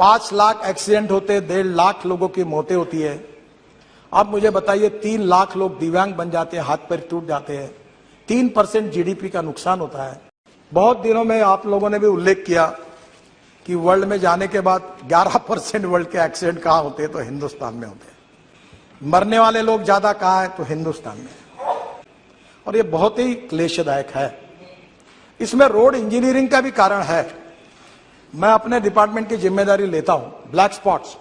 5 lakh accident होते, 1.5 लाख लोगों की मौतें होती है। अब मुझे बताइए 3 लाख लोग दिव्यांग बन जाते हैं, हाथ पैर टूट जाते हैं, 3% जीडीपी का नुकसान होता है। बहुत दिनों में आप लोगों ने भी उल्लेख किया कि वर्ल्ड में जाने के बाद 11% वर्ल्ड के एक्सीडेंट कहाँ होते हैं, तो हिंदुस्तान में होते हैं। मरने वाले लोग ज्यादा कहाँ है, तो हिंदुस्तान में। और ये बहुत ही क्लेशदायक है। इसमें रोड इंजीनियरिंग का भी कारण है। मैं अपने डिपार्टमेंट की जिम्मेदारी लेता हूं। ब्लैक स्पॉट्स,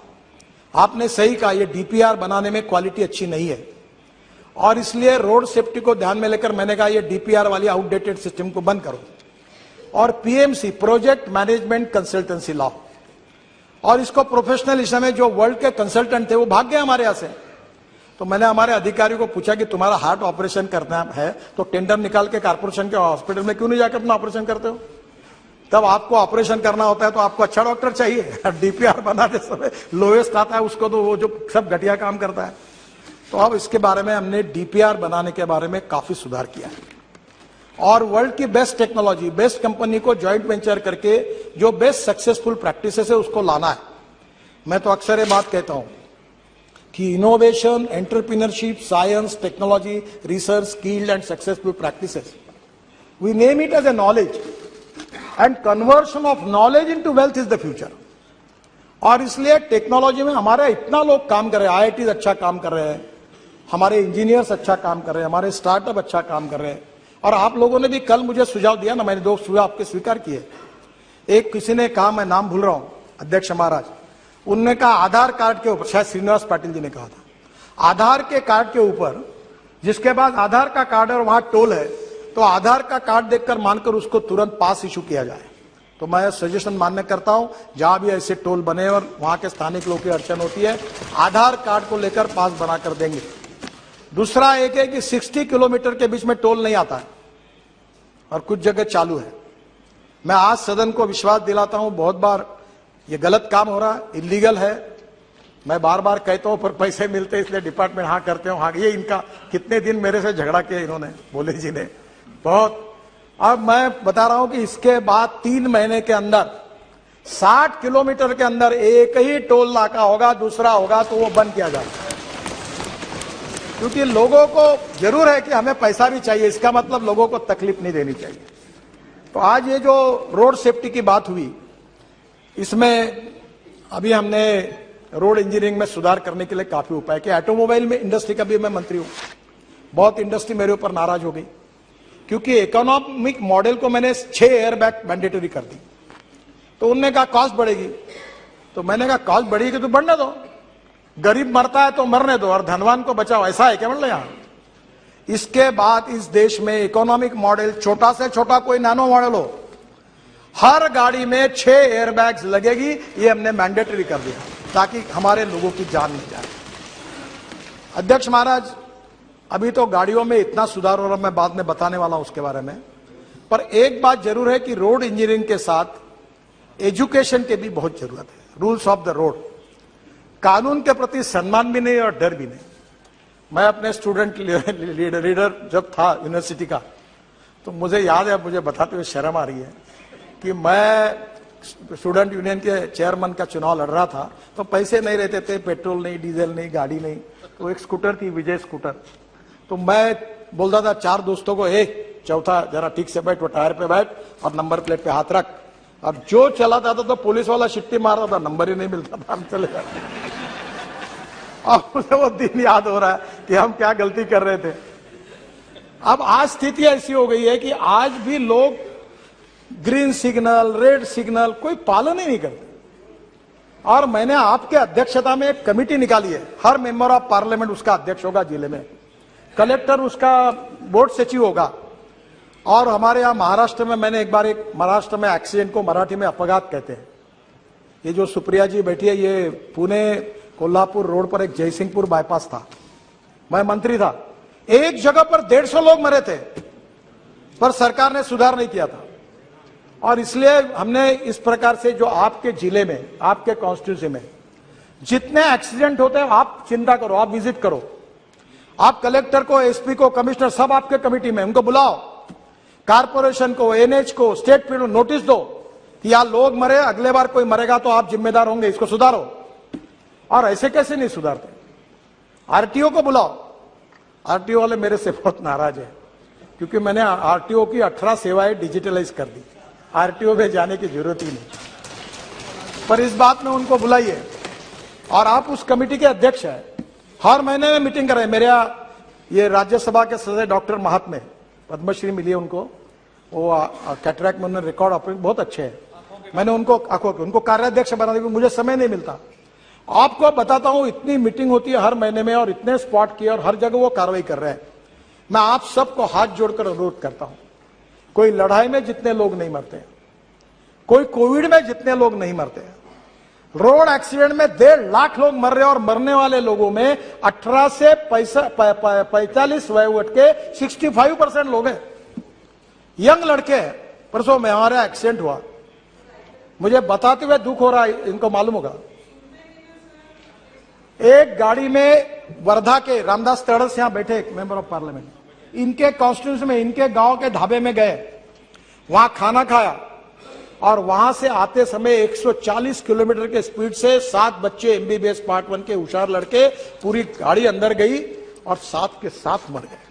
आपने सही कहा, ये डीपीआर बनाने में क्वालिटी अच्छी नहीं है और इसलिए रोड सेफ्टी को ध्यान में लेकर मैंने कहा ये डीपीआर वाली आउटडेटेड सिस्टम को बंद करो और पीएमसी, प्रोजेक्ट मैनेजमेंट कंसल्टेंसी लाओ। और इसको प्रोफेशनल इस समय जो वर्ल्ड के कंसल्टेंट थे वो भाग गए हमारे यहां से। तो मैंने हमारे अधिकारियों को पूछा कि तुम्हारा हार्ट ऑपरेशन करना है तो टेंडर निकाल के कारपोरेशन के हॉस्पिटल में क्यों नहीं जाकर अपना ऑपरेशन करते हो? तब आपको ऑपरेशन करना होता है तो आपको अच्छा डॉक्टर चाहिए। डीपीआर बनाते समय लोएस्ट आता है उसको, तो वो जो सब घटिया काम करता है। तो अब इसके बारे में हमने डीपीआर बनाने के बारे में काफी सुधार किया है और वर्ल्ड की बेस्ट टेक्नोलॉजी, बेस्ट कंपनी को ज्वाइंट वेंचर करके जो बेस्ट सक्सेसफुल प्रैक्टिसेस है उसको लाना है। मैं तो अक्सर ये बात कहता हूं कि innovation, entrepreneurship, science, technology, research, skilled and successful practices, we name it as a knowledge and conversion of knowledge into wealth is the future. और इसलिए टेक्नोलॉजी में हमारे इतना लोग काम कर रहे हैं, आईआईटी अच्छा काम कर रहे हैं, हमारे इंजीनियर्स अच्छा काम कर रहे हैं, हमारे स्टार्टअप अच्छा काम कर रहे हैं। और आप लोगों ने भी कल मुझे सुझाव दिया ना, मैंने 2 सुझाव आपके स्वीकार किए। एक किसी ने कहा, मैं नाम भूल रहा हूं, अध्यक्ष महाराज, उनने कहा आधार कार्ड के ऊपर, शायद श्रीनिवास पाटिल जी ने कहा था, आधार के कार्ड के ऊपर, जिसके बाद आधार का कार्ड है और वहां टोल है, तो आधार का कार्ड देखकर मानकर उसको तुरंत पास इशू किया जाए। तो मैं सजेशन मान्य करता हूं, जहां भी ऐसे टोल बने और वहां के स्थानिक लोगों की अड़चन होती है, आधार कार्ड को लेकर पास बनाकर देंगे। दूसरा एक है कि 60 किलोमीटर के बीच में टोल नहीं आता है और कुछ जगह चालू है। मैं आज सदन को विश्वास दिलाता हूं, बहुत बार ये गलत काम हो रहा है, इलीगल है। मैं बार बार कहता हूं पर पैसे मिलते इसलिए डिपार्टमेंट हाँ करते हो, हाँ। ये इनका कितने दिन मेरे से झगड़ा किया इन्होंने, बोले जी ने बहुत। अब मैं बता रहा हूं कि इसके बाद 3 महीने के अंदर 60 किलोमीटर के अंदर एक ही टोल नाका होगा, दूसरा होगा तो वो बंद किया जाएगा। क्योंकि लोगों को जरूर है कि हमें पैसा भी चाहिए, इसका मतलब लोगों को तकलीफ नहीं देनी चाहिए। तो आज ये जो रोड सेफ्टी की बात हुई, इसमें अभी हमने रोड इंजीनियरिंग में सुधार करने के लिए काफी उपाय किया। ऑटोमोबाइल में इंडस्ट्री का भी मैं मंत्री हूं, बहुत इंडस्ट्री मेरे ऊपर नाराज हो गई क्योंकि इकोनॉमिक मॉडल को मैंने 6 एयरबैग मैंडेटरी कर दी। तो उन्होंने कहा कॉस्ट बढ़ेगी, तो मैंने कहा कॉस्ट बढ़ेगी तो बढ़ने दो, गरीब मरता है तो मरने दो और धनवान को बचाओ, ऐसा है क्या? मतलब यहां इसके बाद इस देश में इकोनॉमिक मॉडल, छोटा से छोटा कोई नैनो मॉडल हो, हर गाड़ी में 6 एयरबैग्स लगेगी, ये हमने मैंडेटरी कर दिया ताकि हमारे लोगों की जान नहीं जाए। अध्यक्ष महाराज, अभी तो गाड़ियों में इतना सुधार हो रहा, मैं बाद में बताने वाला हूं उसके बारे में, पर एक बात जरूर है कि रोड इंजीनियरिंग के साथ एजुकेशन की भी बहुत जरूरत है। रूल्स ऑफ द रोड, कानून के प्रति सम्मान भी नहीं और डर भी नहीं। मैं अपने स्टूडेंट लीडर जब था यूनिवर्सिटी का, तो मुझे याद है, मुझे बताते हुए शर्म आ रही है कि मैं स्टूडेंट यूनियन के चेयरमैन का चुनाव लड़ रहा था, तो पैसे नहीं रहते थे, पेट्रोल नहीं, डीजल नहीं, गाड़ी नहीं, तो एक स्कूटर थी, विजय स्कूटर। तो मैं बोलता था 4 दोस्तों को, चौथा जरा ठीक से बैठ, वो टायर पे बैठ और नंबर प्लेट पे हाथ रख। और जो चलाता था तो पुलिस वाला शिट्टी मारता था, नंबर ही नहीं मिलता था, हम चले जाते। अब मुझे वो दिन याद हो रहा है कि हम क्या गलती कर रहे थे। अब आज स्थिति ऐसी हो गई है कि आज भी लोग ग्रीन सिग्नल, रेड सिग्नल कोई पालन ही नहीं करते। और मैंने आपके अध्यक्षता में एक कमेटी निकाली है, हर मेंबर ऑफ पार्लियामेंट उसका अध्यक्ष होगा जिले में, कलेक्टर उसका बोर्ड सचिव होगा। और हमारे यहां महाराष्ट्र में, मैंने एक बार महाराष्ट्र में एक्सीडेंट को मराठी में अपघात कहते हैं, ये जो सुप्रिया जी बैठी है, ये पुणे कोल्हापुर रोड पर एक जयसिंहपुर बाईपास था, मैं मंत्री था, एक जगह पर 150 लोग मरे थे, पर सरकार ने सुधार नहीं किया था। और इसलिए हमने इस प्रकार से, जो आपके जिले में, आपके कॉन्स्टिट्यूंसी में जितने एक्सीडेंट होते हैं, आप चिंता करो, आप विजिट करो, आप कलेक्टर को, एसपी को, कमिश्नर, सब आपके कमेटी में, उनको बुलाओ, कारपोरेशन को, एनएच को, स्टेट पे नोटिस दो कि यार लोग मरे, अगले बार कोई मरेगा तो आप जिम्मेदार होंगे, इसको सुधारो। और ऐसे कैसे नहीं सुधारते? आरटीओ को बुलाओ। आरटीओ वाले मेरे से बहुत नाराज है क्योंकि मैंने आरटीओ की 18 सेवाएं डिजिटलाइज कर दी। आरटीओ में जाने की जरूरत ही नहीं। पर इस बात में उनको बुलाइए। और आप उस कमेटी के अध्यक्ष हैं, हर महीने में मीटिंग कर रहे हैं। मेरे ये राज्यसभा के सदस्य डॉक्टर महात्मे, पद्मश्री मिली है उनको, वो कैटरैक्ट में उन्होंने रिकॉर्ड ऑपरेशन बहुत अच्छे हैं। मैंने उनको कार्याध्यक्ष बना दिया, मुझे समय नहीं मिलता। आपको बताता हूं, इतनी मीटिंग होती है हर महीने में और इतने स्पॉट किए और हर जगह वो कार्रवाई कर रहे हैं। मैं आप सबको हाथ जोड़कर अनुरोध करता हूं, कोई लड़ाई में जितने लोग नहीं मरते, कोई कोविड में जितने लोग नहीं मरते, रोड एक्सीडेंट में 1.5 लाख लोग मर रहे हैं और मरने वाले लोगों में 18 से 45 वयोवर्ग के 65% लोग हैं, यंग लड़के हैं। परसों में हमारा एक्सीडेंट हुआ, मुझे बताते हुए दुख हो रहा है, इनको मालूम होगा। एक गाड़ी में वर्धा के रामदास तड़स यहां बैठे एक मेंबर ऑफ पार्लियामेंट, इनके कॉन्स्टिट्यूंसी में, इनके गांव के ढाबे में गए, वहां खाना खाया और वहां से आते समय 140 किलोमीटर के स्पीड से 7 बच्चे एमबीबीएस पार्ट 1 के होशियार लड़के, पूरी गाड़ी अंदर गई और 7 के 7 मर गए।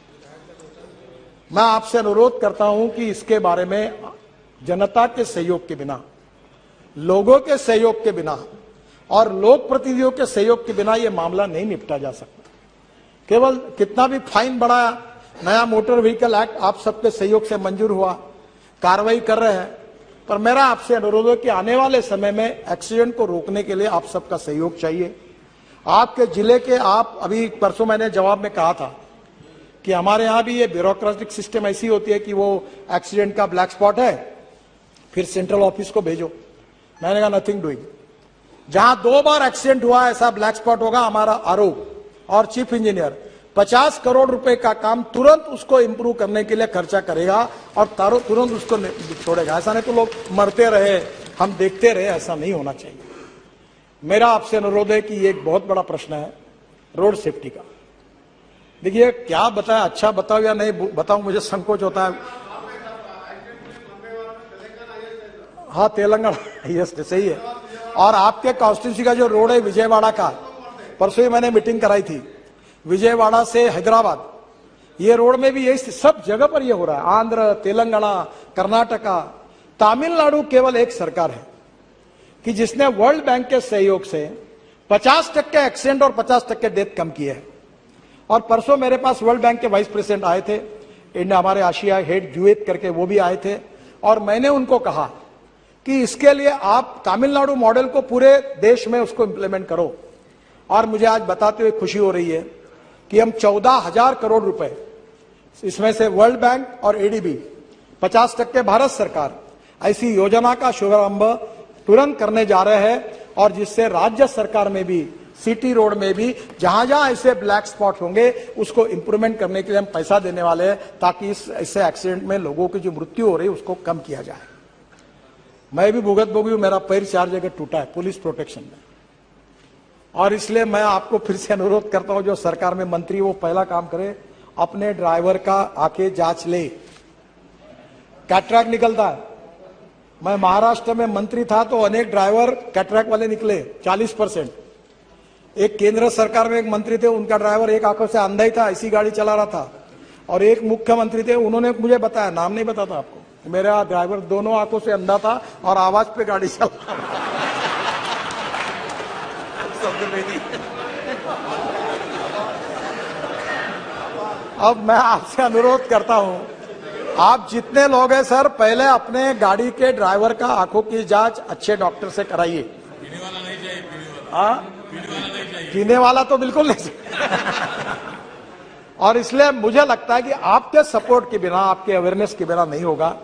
मैं आपसे अनुरोध करता हूं कि इसके बारे में जनता के सहयोग के बिना, लोगों के सहयोग के बिना और लोक प्रतिनिधियों के सहयोग के बिना यह मामला नहीं निपटा जा सकता। केवल कितना भी फाइन बढ़ाया, नया मोटर व्हीकल एक्ट आप सबके सहयोग से मंजूर हुआ, कार्रवाई कर रहे हैं, पर मेरा आपसे अनुरोध है कि आने वाले समय में एक्सीडेंट को रोकने के लिए आप सबका सहयोग चाहिए। आपके जिले के, आप अभी परसों मैंने जवाब में कहा था कि हमारे यहां भी ये ब्यूरोक्रेटिक सिस्टम ऐसी होती है कि वो एक्सीडेंट का ब्लैक स्पॉट है, फिर सेंट्रल ऑफिस को भेजो। मैंने कहा नथिंग डूइंग। जहां 2 बार एक्सीडेंट हुआ ऐसा ब्लैक स्पॉट होगा, हमारा आरोप और चीफ इंजीनियर 50 करोड़ रुपए का काम तुरंत उसको इंप्रूव करने के लिए खर्चा करेगा और तुरंत उसको छोड़ेगा। ऐसा नहीं तो लोग मरते रहे, हम देखते रहे, ऐसा नहीं होना चाहिए। मेरा आपसे अनुरोध है कि ये एक बहुत बड़ा प्रश्न है रोड सेफ्टी का। देखिए क्या बताया, अच्छा बताओ या नहीं बताओ, मुझे संकोच होता है। हाँ, तेलंगाना यस सही है। और आपके कॉन्स्टिट्यूंसी का जो रोड है विजयवाड़ा का, परसों ही मैंने मीटिंग कराई थी, विजयवाड़ा से हैदराबाद, ये रोड में भी यही सब जगह पर ये हो रहा है। आंध्र, तेलंगाना, कर्नाटका, तमिलनाडु केवल एक सरकार है कि जिसने वर्ल्ड बैंक के सहयोग से 50% एक्सीडेंट और 50% डेथ कम किए हैं। और परसों मेरे पास वर्ल्ड बैंक के वाइस प्रेसिडेंट आए थे, इंडिया हमारे आशिया हेड जुएत करके, वो भी आए थे। और मैंने उनको कहा कि इसके लिए आप तमिलनाडु मॉडल को पूरे देश में उसको इंप्लीमेंट करो। और मुझे आज बताते हुए खुशी हो रही है कि हम 14,000 करोड़ रुपए, इसमें से वर्ल्ड बैंक और एडीबी, 50% भारत सरकार, ऐसी योजना का शुभारंभ तुरंत करने जा रहे हैं। और जिससे राज्य सरकार में भी, सिटी रोड में भी जहां जहां ऐसे ब्लैक स्पॉट होंगे उसको इंप्रूवमेंट करने के लिए हम पैसा देने वाले हैं, ताकि इससे एक्सीडेंट में लोगों की जो मृत्यु हो रही है उसको कम किया जाए। मैं भी भुगत भोगी हूं, मेरा पैर 4 जगह टूटा है पुलिस प्रोटेक्शन में। और इसलिए मैं आपको फिर से अनुरोध करता हूं, जो सरकार में मंत्री वो पहला काम करे, अपने ड्राइवर का आके जांच ले। कैटरैक्ट निकलता है। मैं महाराष्ट्र में मंत्री था तो अनेक ड्राइवर कैटरैक्ट वाले निकले 40%। एक केंद्र सरकार में एक मंत्री थे, उनका ड्राइवर एक आंखों से अंधा ही था, ऐसी गाड़ी चला रहा था। और एक मुख्यमंत्री थे, उन्होंने मुझे बताया, नाम नहीं बताता आपको, मेरा ड्राइवर दोनों आंखों से अंधा था और आवाज पे गाड़ी चला रहा। अब मैं आपसे अनुरोध करता हूं, आप जितने लोग हैं सर, पहले अपने गाड़ी के ड्राइवर का आंखों की जांच अच्छे डॉक्टर से कराइए। पीने वाला नहीं चाहिए, पीने वाला तो बिल्कुल नहीं चाहिए। और इसलिए मुझे लगता है कि आपके सपोर्ट के बिना, आपके अवेयरनेस के बिना नहीं होगा।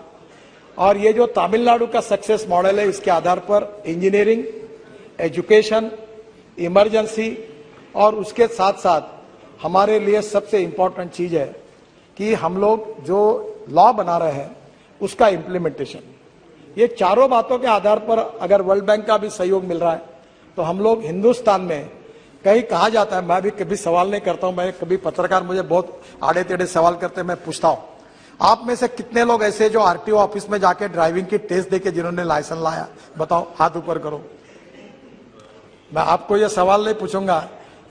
और ये जो तमिलनाडु का सक्सेस मॉडल है, इसके आधार पर इंजीनियरिंग, एजुकेशन, इमरजेंसी और उसके साथ साथ हमारे लिए सबसे इंपॉर्टेंट चीज है कि हम लोग जो लॉ बना रहे हैं उसका इम्प्लीमेंटेशन। ये चारों बातों के आधार पर अगर वर्ल्ड बैंक का भी सहयोग मिल रहा है तो हम लोग हिंदुस्तान में, कहीं कहा जाता है, मैं भी कभी सवाल नहीं करता हूं, मैं कभी पत्रकार मुझे बहुत आड़े टेढ़े सवाल करते हैं, मैं पूछता हूं, आप में से कितने लोग ऐसे जो आरटीओ ऑफिस में जाके ड्राइविंग की टेस्ट देके जिन्होंने लाइसेंस लाया? बताओ, हाथ ऊपर करो। मैं आपको यह सवाल नहीं पूछूंगा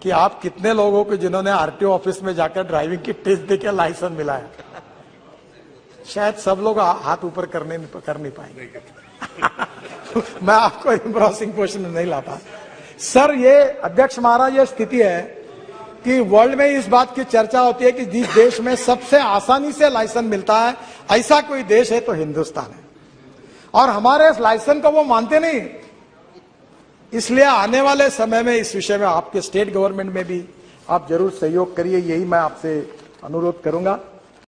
कि आप कितने लोगों को जिन्होंने आरटीओ ऑफिस में जाकर ड्राइविंग की टेस्ट देके लाइसेंस मिला है। शायद सब लोग हाथ ऊपर कर नहीं पाएंगे। मैं आपको एम्ब्रोसिंग क्वेश्चन नहीं लाता। सर, ये अध्यक्ष महाराज, ये स्थिति है कि वर्ल्ड में इस बात की चर्चा होती है कि जिस देश में सबसे आसानी से लाइसेंस मिलता है, ऐसा कोई देश है तो हिंदुस्तान है। और हमारे इस लाइसेंस को वो मानते नहीं। इसलिए आने वाले समय में इस विषय में आपके स्टेट गवर्नमेंट में भी आप जरूर सहयोग करिए, यही मैं आपसे अनुरोध करूंगा।